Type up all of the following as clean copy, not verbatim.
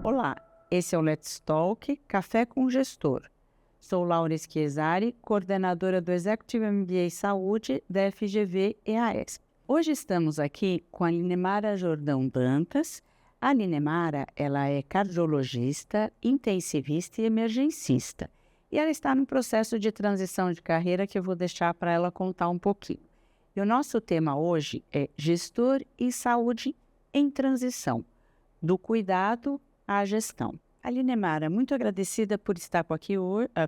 Olá, esse é o Let's Talk Café com Gestor. Sou Laura Chiesari, coordenadora do Executive MBA Saúde da FGV EASP. Hoje estamos aqui com a Linemara Jordão Dantas. A Linemara, ela é cardiologista, intensivista e emergencista. E ela está no processo de transição de carreira que eu vou deixar para ela contar um pouquinho. E o nosso tema hoje é Gestor e Saúde em Transição, do cuidado à gestão. A Linemara, muito agradecida por estar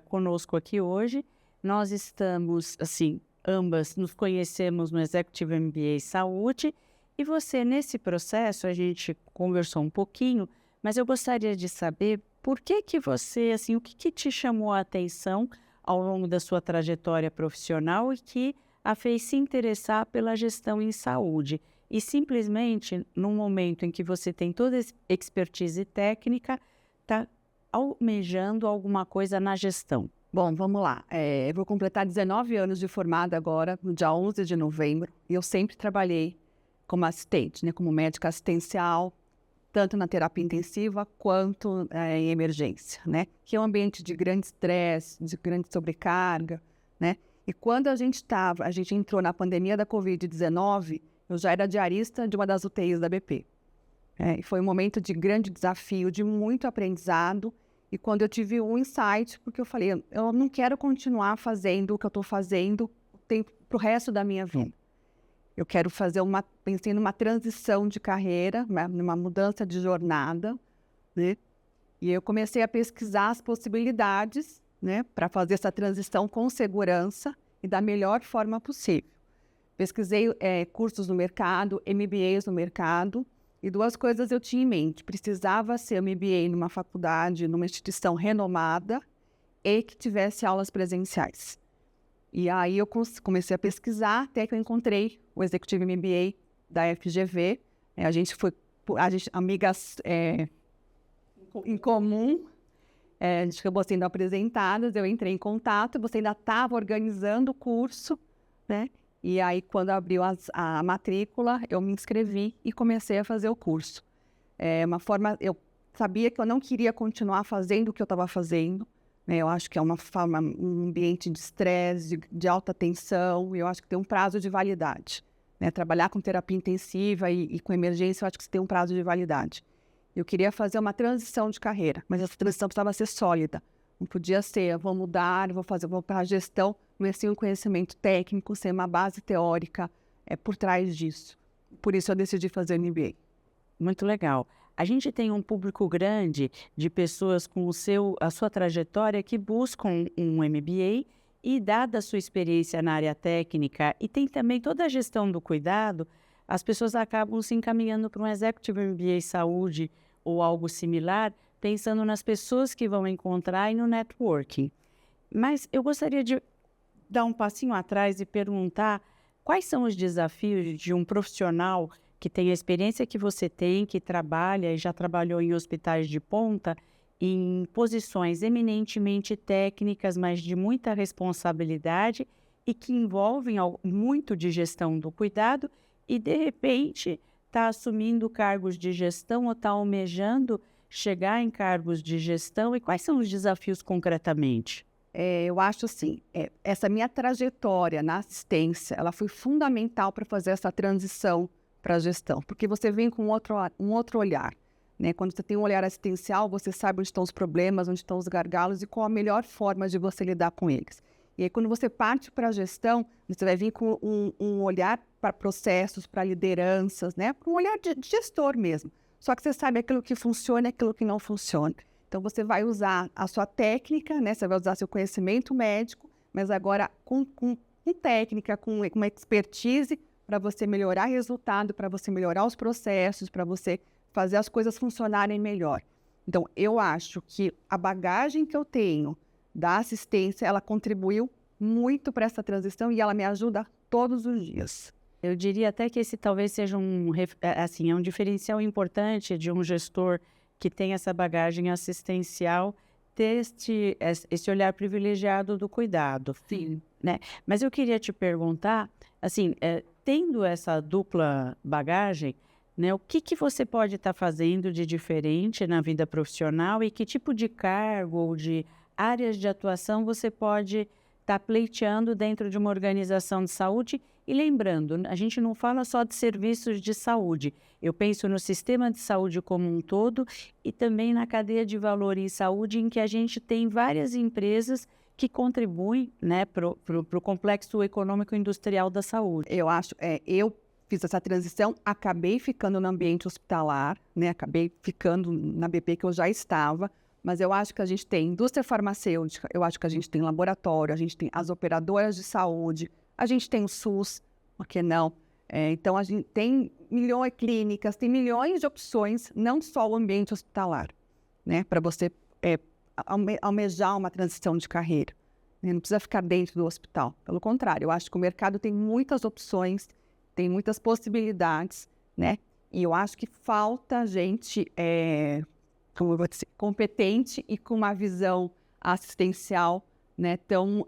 conosco aqui hoje. Nós estamos, ambas nos conhecemos no Executive MBA Saúde e você, nesse processo, a gente conversou um pouquinho, mas eu gostaria de saber por que você, o que te chamou a atenção ao longo da sua trajetória profissional e que a fez se interessar pela gestão em saúde. E simplesmente, num momento em que você tem toda essa expertise técnica, está almejando alguma coisa na gestão. Bom, vamos lá. Eu vou completar 19 anos de formada agora, no dia 11 de novembro, e eu sempre trabalhei como assistente, como médica assistencial, tanto na terapia intensiva quanto em emergência, que é um ambiente de grande estresse, de grande sobrecarga, E quando a gente entrou na pandemia da Covid-19, eu já era diarista de uma das UTIs da BP. E foi um momento de grande desafio, de muito aprendizado. E quando eu tive um insight, porque eu falei, eu não quero continuar fazendo o que eu estou fazendo para o resto da minha vida. Eu quero fazer pensei numa transição de carreira, numa mudança de jornada, E eu comecei a pesquisar as possibilidades, para fazer essa transição com segurança e da melhor forma possível. Pesquisei cursos no mercado, MBAs no mercado, e duas coisas eu tinha em mente. Precisava ser MBA numa faculdade, numa instituição renomada e que tivesse aulas presenciais. E aí eu comecei a pesquisar, até que eu encontrei o Executive MBA da FGV. A gente amigas em comum, a gente acabou sendo apresentadas, eu entrei em contato, você ainda estava organizando o curso, E aí, quando abriu a matrícula, eu me inscrevi e comecei a fazer o curso. Eu sabia que eu não queria continuar fazendo o que eu estava fazendo, Eu acho que é um ambiente de estresse, de alta tensão, e eu acho que tem um prazo de validade. Trabalhar com terapia intensiva e com emergência, eu acho que você tem um prazo de validade. Eu queria fazer uma transição de carreira, mas essa transição precisava ser sólida. Não podia ser, eu vou mudar, vou para a gestão, mas sem um conhecimento técnico, sem uma base teórica por trás disso. Por isso eu decidi fazer MBA. Muito legal. A gente tem um público grande de pessoas com a sua trajetória que buscam um MBA e, dada a sua experiência na área técnica e tem também toda a gestão do cuidado, as pessoas acabam se encaminhando para um Executive MBA Saúde ou algo similar, pensando nas pessoas que vão encontrar e no networking. Mas eu gostaria de dar um passinho atrás e perguntar quais são os desafios de um profissional que tem a experiência que você tem, que trabalha e já trabalhou em hospitais de ponta, em posições eminentemente técnicas, mas de muita responsabilidade e que envolvem muito de gestão do cuidado e, de repente, está assumindo cargos de gestão ou está almejando chegar em cargos de gestão. E quais são os desafios concretamente? Eu acho essa minha trajetória na assistência, ela foi fundamental para fazer essa transição para a gestão, porque você vem com um outro olhar. Quando você tem um olhar assistencial, você sabe onde estão os problemas, onde estão os gargalos e qual a melhor forma de você lidar com eles. E aí, quando você parte para a gestão, você vai vir com um olhar para processos, para lideranças, um olhar de gestor mesmo. Só que você sabe aquilo que funciona e aquilo que não funciona. Então, você vai usar a sua técnica, você vai usar seu conhecimento médico, mas agora com técnica, com uma expertise para você melhorar o resultado, para você melhorar os processos, para você fazer as coisas funcionarem melhor. Então, eu acho que a bagagem que eu tenho da assistência, ela contribuiu muito para essa transição e ela me ajuda todos os dias. Eu diria até que esse talvez seja um diferencial importante de um gestor que tem essa bagagem assistencial, ter esse olhar privilegiado do cuidado. Sim. Mas eu queria te perguntar, tendo essa dupla bagagem, né, o que você pode estar fazendo de diferente na vida profissional e que tipo de cargo ou de áreas de atuação você pode estar pleiteando dentro de uma organização de saúde? E lembrando, a gente não fala só de serviços de saúde, eu penso no sistema de saúde como um todo e também na cadeia de valor em saúde, em que a gente tem várias empresas que contribuem, né, para o complexo econômico-industrial da saúde. Eu fiz essa transição, acabei ficando no ambiente hospitalar, né? Acabei ficando na BP que eu já estava, mas eu acho que a gente tem indústria farmacêutica, eu acho que a gente tem laboratório, a gente tem as operadoras de saúde, a gente tem o SUS, por que não? Então, a gente tem milhões de clínicas, tem milhões de opções, não só o ambiente hospitalar, né? Para você almejar uma transição de carreira, né? Não precisa ficar dentro do hospital. Pelo contrário, eu acho que o mercado tem muitas opções, tem muitas possibilidades, né? E eu acho que falta gente, como eu vou dizer, competente e com uma visão assistencial, né, tão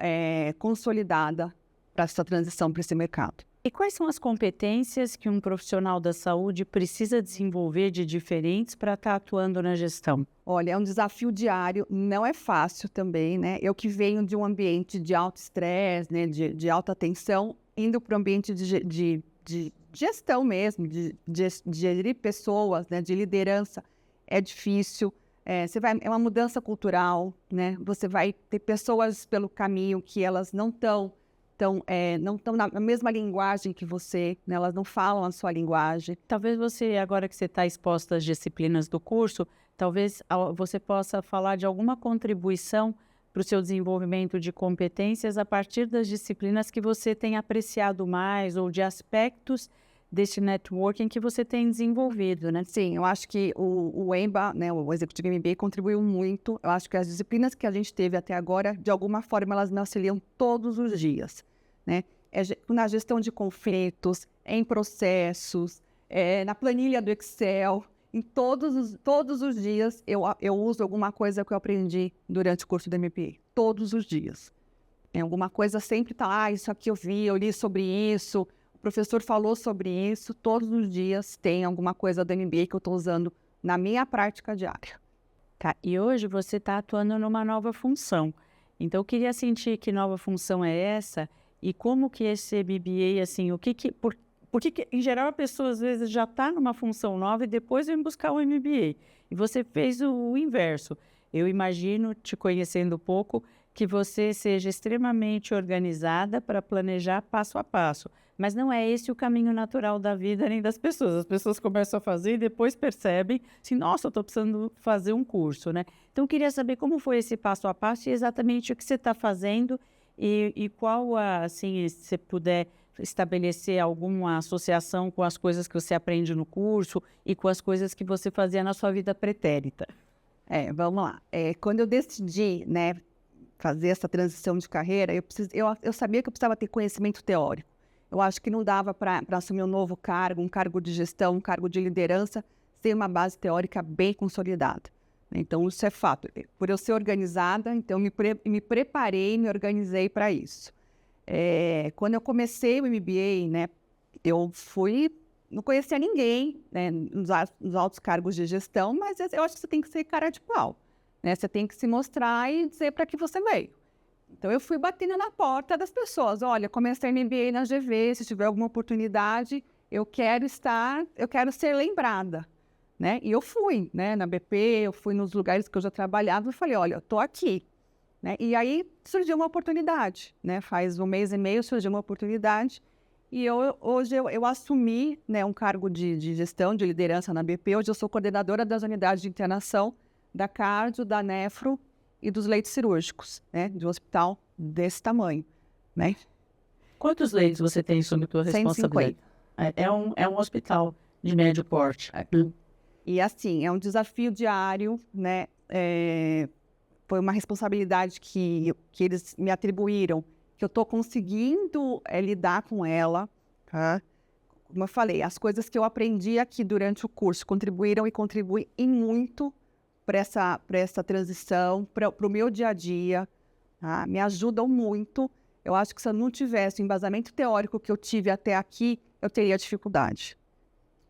consolidada para essa transição para esse mercado. E quais são as competências que um profissional da saúde precisa desenvolver de diferentes para estar atuando na gestão? Olha, é um desafio diário, não é fácil também, né? Eu que venho de um ambiente de alto estresse, né, de alta tensão, indo para o ambiente de gestão mesmo, de gerir pessoas, né, de liderança, é difícil. É uma mudança cultural, né? Você vai ter pessoas pelo caminho que elas não estão na mesma linguagem que você, né? Elas não falam a sua linguagem. Talvez você, agora que você está exposta às disciplinas do curso, talvez você possa falar de alguma contribuição para o seu desenvolvimento de competências a partir das disciplinas que você tem apreciado mais ou de aspectos deste networking que você tem desenvolvido, né? Sim, eu acho que o EMBA, né, o Executive MBA, contribuiu muito. Eu acho que as disciplinas que a gente teve até agora, de alguma forma, elas me auxiliam todos os dias, né? Na gestão de conflitos, em processos, na planilha do Excel, em todos os dias eu uso alguma coisa que eu aprendi durante o curso do MBA. Todos os dias. Alguma coisa sempre está, isso aqui eu li sobre isso, o professor falou sobre isso, todos os dias tem alguma coisa do MBA que eu estou usando na minha prática diária. Tá, e hoje você está atuando numa nova função. Então, eu queria sentir que nova função é essa e como que esse MBA, assim, porque, em geral, a pessoa, às vezes, já está numa função nova e depois vem buscar o MBA. E você fez o inverso. Eu imagino, te conhecendo um pouco, que você seja extremamente organizada para planejar passo a passo. Mas não é esse o caminho natural da vida nem das pessoas. As pessoas começam a fazer e depois percebem assim, nossa, eu estou precisando fazer um curso, né? Então, eu queria saber como foi esse passo a passo e exatamente o que você está fazendo e qual, assim, se você puder estabelecer alguma associação com as coisas que você aprende no curso e com as coisas que você fazia na sua vida pretérita. Vamos lá. Quando eu decidi, né, fazer essa transição de carreira, eu sabia que eu precisava ter conhecimento teórico. Eu acho que não dava para assumir um novo cargo, um cargo de gestão, um cargo de liderança, sem uma base teórica bem consolidada. Então, isso é fato. Por eu ser organizada, então me preparei, me organizei para isso. Quando eu comecei o MBA, né, não conhecia ninguém, né, nos altos cargos de gestão, mas eu acho que você tem que ser cara de pau, né? Você tem que se mostrar e dizer para que você veio. Então, eu fui batendo na porta das pessoas. Olha, comecei MBA na GV, se tiver alguma oportunidade, eu quero ser lembrada, né? E eu fui, né, na BP, eu fui nos lugares que eu já trabalhava e falei, olha, eu estou aqui, né? E aí surgiu uma oportunidade, né? Faz 1 mês e meio surgiu uma oportunidade e hoje eu assumi, né, um cargo de gestão, de liderança na BP. Hoje eu sou coordenadora das unidades de internação da cardio, da nefro e dos leitos cirúrgicos, né, de um hospital desse tamanho, né? Quantos leitos você tem sob tua responsabilidade? 150. É um hospital de médio porte. E assim, é um desafio diário, né? Foi uma responsabilidade que eles me atribuíram, que eu estou conseguindo lidar com ela. Tá? Como eu falei, as coisas que eu aprendi aqui durante o curso contribuíram e contribuem muito para essa transição, para o meu dia a dia. Me ajudam muito. Eu acho que se eu não tivesse o embasamento teórico que eu tive até aqui, eu teria dificuldade.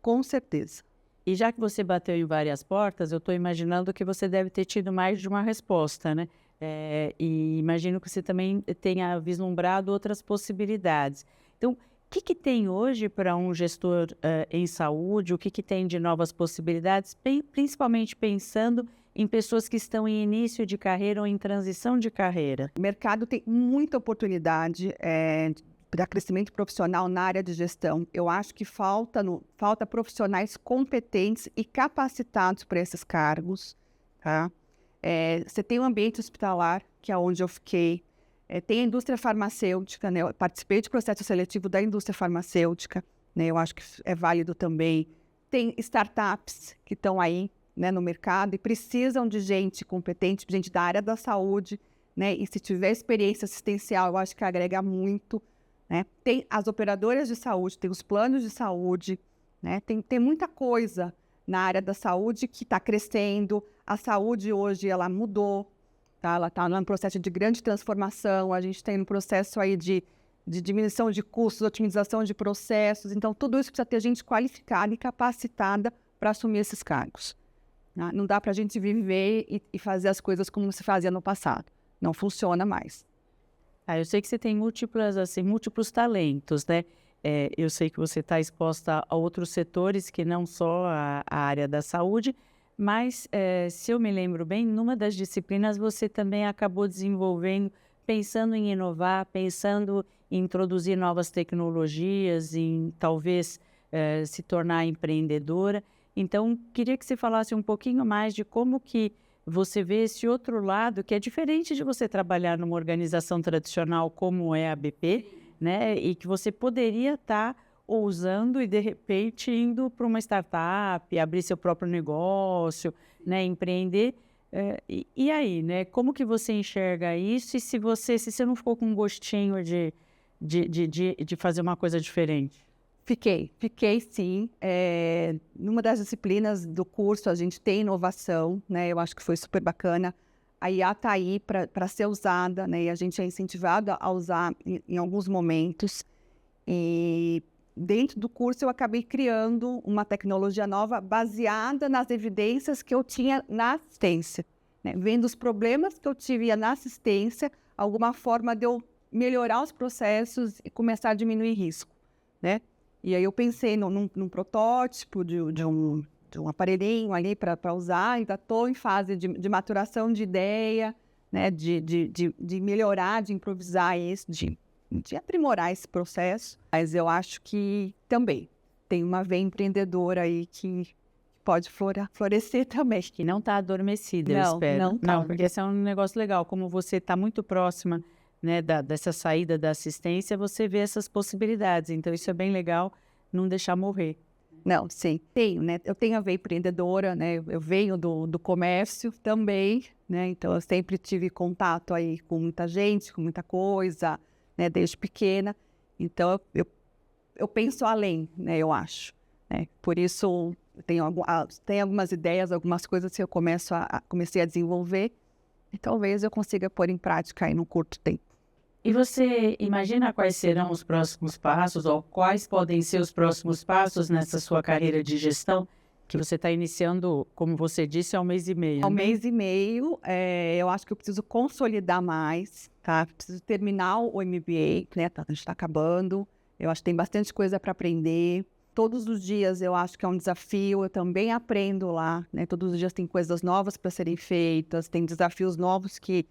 Com certeza. E já que você bateu em várias portas, eu estou imaginando que você deve ter tido mais de uma resposta, né? E imagino que você também tenha vislumbrado outras possibilidades. Então, o que tem hoje para um gestor em saúde? O que tem de novas possibilidades, principalmente pensando em pessoas que estão em início de carreira ou em transição de carreira? O mercado tem muita oportunidade para crescimento profissional na área de gestão. Eu acho que falta profissionais competentes e capacitados para esses cargos. Tá? Você tem o ambiente hospitalar, que é onde eu fiquei. Tem a indústria farmacêutica, né? Eu participei de processo seletivo da indústria farmacêutica, né? Eu acho que é válido também. Tem startups que estão aí, né, no mercado e precisam de gente competente, gente da área da saúde, né? E se tiver experiência assistencial, eu acho que agrega muito, né? Tem as operadoras de saúde, tem os planos de saúde, né? Tem muita coisa na área da saúde que está crescendo. A saúde hoje, ela mudou, tá? Ela está num processo de grande transformação, a gente tem um processo aí de diminuição de custos, otimização de processos. Então, tudo isso precisa ter gente qualificada e capacitada para assumir esses cargos. Né? Não dá para a gente viver e fazer as coisas como se fazia no passado. Não funciona mais. Eu sei que você tem múltiplos talentos, né? Eu sei que você está exposta a outros setores que não só a área da saúde, mas, se eu me lembro bem, numa das disciplinas você também acabou desenvolvendo, pensando em inovar, pensando em introduzir novas tecnologias, em talvez se tornar empreendedora. Então, queria que você falasse um pouquinho mais de como que você vê esse outro lado, que é diferente de você trabalhar numa organização tradicional como é a BP, né? E que você poderia estar ousando e, de repente, indo para uma startup, abrir seu próprio negócio, né? Empreender. E aí, né? Como que você enxerga isso? E se você não ficou com um gostinho de fazer uma coisa diferente? Fiquei sim. Numa das disciplinas do curso, a gente tem inovação, né? Eu acho que foi super bacana. A IA está aí para ser usada, né? E a gente é incentivado a usar em alguns momentos. E dentro do curso eu acabei criando uma tecnologia nova baseada nas evidências que eu tinha na assistência, né? Vendo os problemas que eu tive na assistência, alguma forma de eu melhorar os processos e começar a diminuir risco, né? E aí eu pensei num protótipo de um aparelhinho ali para usar, ainda estou em fase de maturação de ideia, né, de melhorar, de improvisar isso, de aprimorar esse processo. Mas eu acho que também tem uma veia empreendedora aí que pode florescer também. Que não está adormecida, eu espero. Não tá. Não, porque esse é um negócio legal. Como você está muito próxima, né, dessa saída da assistência, você vê essas possibilidades. Então, isso é bem legal, não deixar morrer. Não, sim, tenho, né? Eu tenho a veia empreendedora, né? Eu venho do comércio também, né? Então, eu sempre tive contato aí com muita gente, com muita coisa, né? Desde pequena. Então, eu penso além, né? Eu acho, né? Por isso, eu tenho algumas ideias, algumas coisas que eu comecei a desenvolver e talvez eu consiga pôr em prática aí num curto tempo. E você imagina quais serão os próximos passos, ou quais podem ser os próximos passos nessa sua carreira de gestão, que você está iniciando, como você disse, há um mês e meio? Há um mês e meio, eu acho que eu preciso consolidar mais, tá? Preciso terminar o MBA, né? A gente está acabando, eu acho que tem bastante coisa para aprender. Todos os dias eu acho que é um desafio, eu também aprendo lá, né? Todos os dias tem coisas novas para serem feitas, tem desafios novos que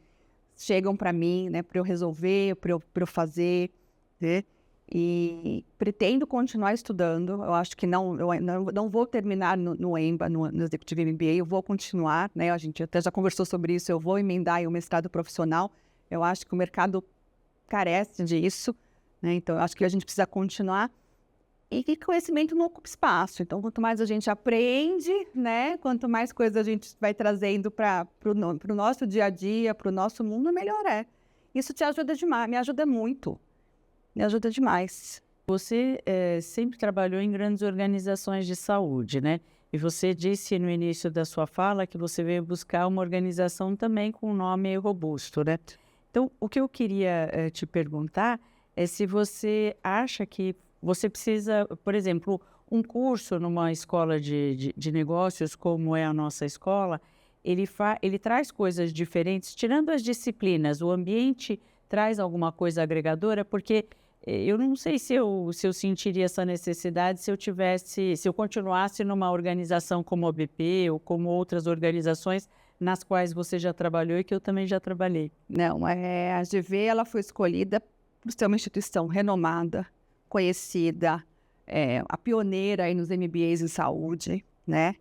chegam para mim, né, para eu resolver, para eu fazer, né? E pretendo continuar estudando. Eu acho que eu não vou terminar no EMBA, no Executive MBA, eu vou continuar, né? A gente até já conversou sobre isso, eu vou emendar aí o mestrado profissional. Eu acho que o mercado carece disso, né? Então, eu acho que a gente precisa continuar. E que conhecimento não ocupa espaço. Então, quanto mais a gente aprende, né? Quanto mais coisas a gente vai trazendo para o nosso dia a dia, para o nosso mundo, melhor é. Isso te ajuda demais, me ajuda muito. Me ajuda demais. Você sempre trabalhou em grandes organizações de saúde, né? E você disse no início da sua fala que você veio buscar uma organização também com um nome robusto, né? Então, o que eu queria te perguntar é se você acha que você precisa, por exemplo, um curso numa escola de negócios, como é a nossa escola, ele traz coisas diferentes, tirando as disciplinas, o ambiente traz alguma coisa agregadora, porque eu não sei se eu sentiria essa necessidade se eu continuasse numa organização como a OBP ou como outras organizações nas quais você já trabalhou e que eu também já trabalhei. Não, a GV ela foi escolhida por ser uma instituição renomada, conhecida, a pioneira aí nos MBAs em saúde, né?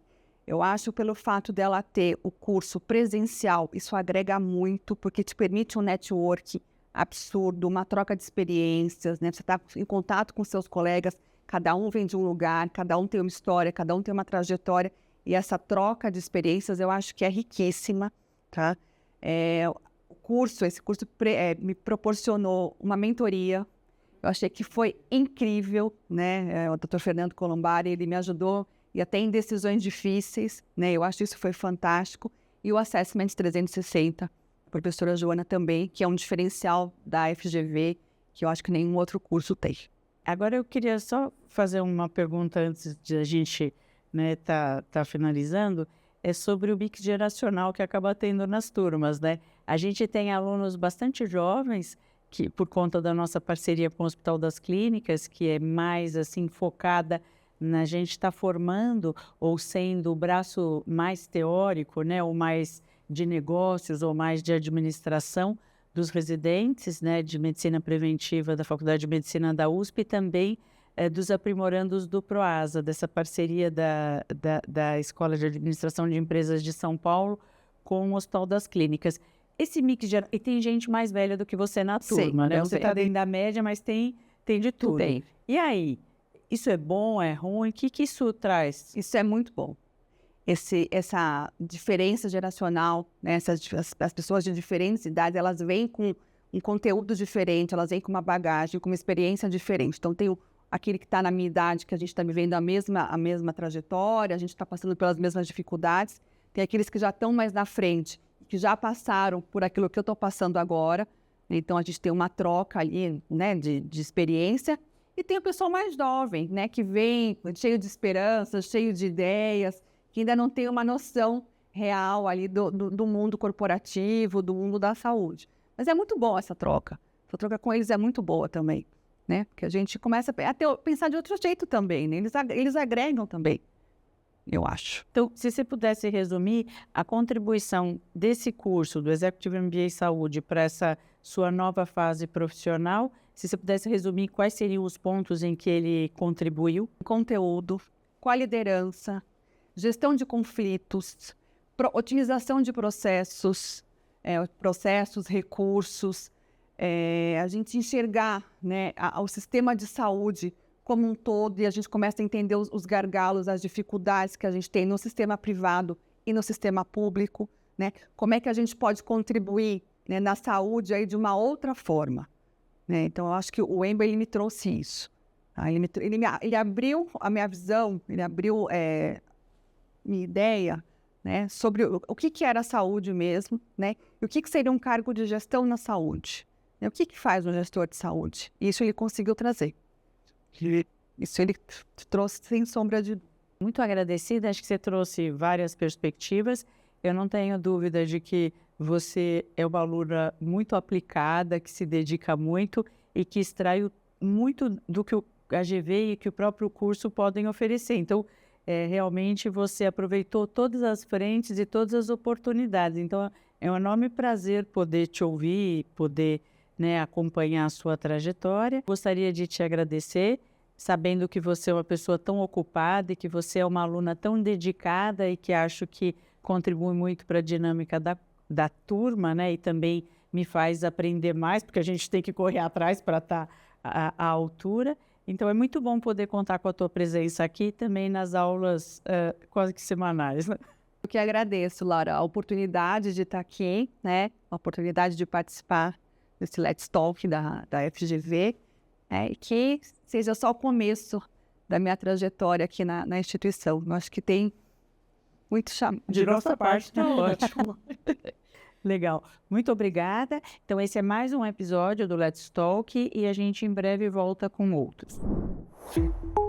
Eu acho pelo fato dela ter o curso presencial, isso agrega muito, porque te permite um network absurdo, uma troca de experiências, né? Você está em contato com seus colegas, cada um vem de um lugar, cada um tem uma história, cada um tem uma trajetória, e essa troca de experiências eu acho que é riquíssima, tá? Esse curso me proporcionou uma mentoria, eu achei que foi incrível, né? O Dr. Fernando Colombari, ele me ajudou, e até em decisões difíceis, né? Eu acho que isso foi fantástico. E o Assessment 360, a professora Joana também, que é um diferencial da FGV, que eu acho que nenhum outro curso tem. Agora eu queria só fazer uma pergunta antes de a gente, né, tá finalizando, é sobre o mix geracional que acaba tendo nas turmas, né? A gente tem alunos bastante jovens, que por conta da nossa parceria com o Hospital das Clínicas, que é mais assim focada na gente estar formando ou sendo o braço mais teórico, né, ou mais de negócios ou mais de administração dos residentes, né, de medicina preventiva da Faculdade de Medicina da USP e também dos aprimorandos do PROASA, dessa parceria da Escola de Administração de Empresas de São Paulo com o Hospital das Clínicas. Esse mix de... E tem gente mais velha do que você na turma, né? Você está dentro da média, mas tem de tudo. Tem. E aí? Isso é bom, é ruim? O que isso traz? Isso é muito bom. Essa diferença geracional, né? As pessoas de diferentes idades, elas vêm com um conteúdo diferente, elas vêm com uma bagagem, com uma experiência diferente. Então, tem aquele que está na minha idade, que a gente está vivendo a mesma trajetória, a gente está passando pelas mesmas dificuldades. Tem aqueles que já estão mais na frente, que já passaram por aquilo que eu estou passando agora. Então, a gente tem uma troca ali, né, de experiência. E tem o pessoal mais jovem, né, que vem cheio de esperanças, cheio de ideias, que ainda não tem uma noção real ali do mundo corporativo, do mundo da saúde. Mas é muito bom essa troca. Essa troca com eles é muito boa também, né? Porque a gente começa a pensar de outro jeito também, né? Eles agregam também, eu acho. Então, se você pudesse resumir a contribuição desse curso do Executive MBA Saúde para essa sua nova fase profissional, se você pudesse resumir quais seriam os pontos em que ele contribuiu? Conteúdo, com a liderança, gestão de conflitos, otimização de processos, recursos, a gente enxergar, né, o sistema de saúde como um todo, e a gente começa a entender os gargalos, as dificuldades que a gente tem no sistema privado e no sistema público, né? Como é que a gente pode contribuir, né, na saúde aí de uma outra forma, né? Então, eu acho que o EMBA, ele me trouxe isso. Tá? Ele abriu a minha visão, ele abriu minha ideia, né, sobre o que era a saúde mesmo, né? E o que seria um cargo de gestão na saúde. Né? O que faz um gestor de saúde? Isso ele conseguiu trazer. Isso ele trouxe sem sombra de... Muito agradecida, acho que você trouxe várias perspectivas. Eu não tenho dúvida de que você é uma aluna muito aplicada, que se dedica muito e que extrai muito do que a GV e que o próprio curso podem oferecer. Então, realmente você aproveitou todas as frentes e todas as oportunidades. Então, é um enorme prazer poder te ouvir, poder, né, acompanhar a sua trajetória. Gostaria de te agradecer, sabendo que você é uma pessoa tão ocupada e que você é uma aluna tão dedicada e que acho que contribui muito para a dinâmica da turma, né? E também me faz aprender mais, porque a gente tem que correr atrás para estar à altura. Então, é muito bom poder contar com a tua presença aqui também nas aulas quase que semanais, né? Eu que agradeço, Laura, a oportunidade de estar aqui, né? A oportunidade de participar desse Let's Talk da FGV, e que seja só o começo da minha trajetória aqui na instituição. Eu acho que tem muito chamado. De nossa parte, está ótimo. Legal. Muito obrigada. Então, esse é mais um episódio do Let's Talk e a gente em breve volta com outros. Fim.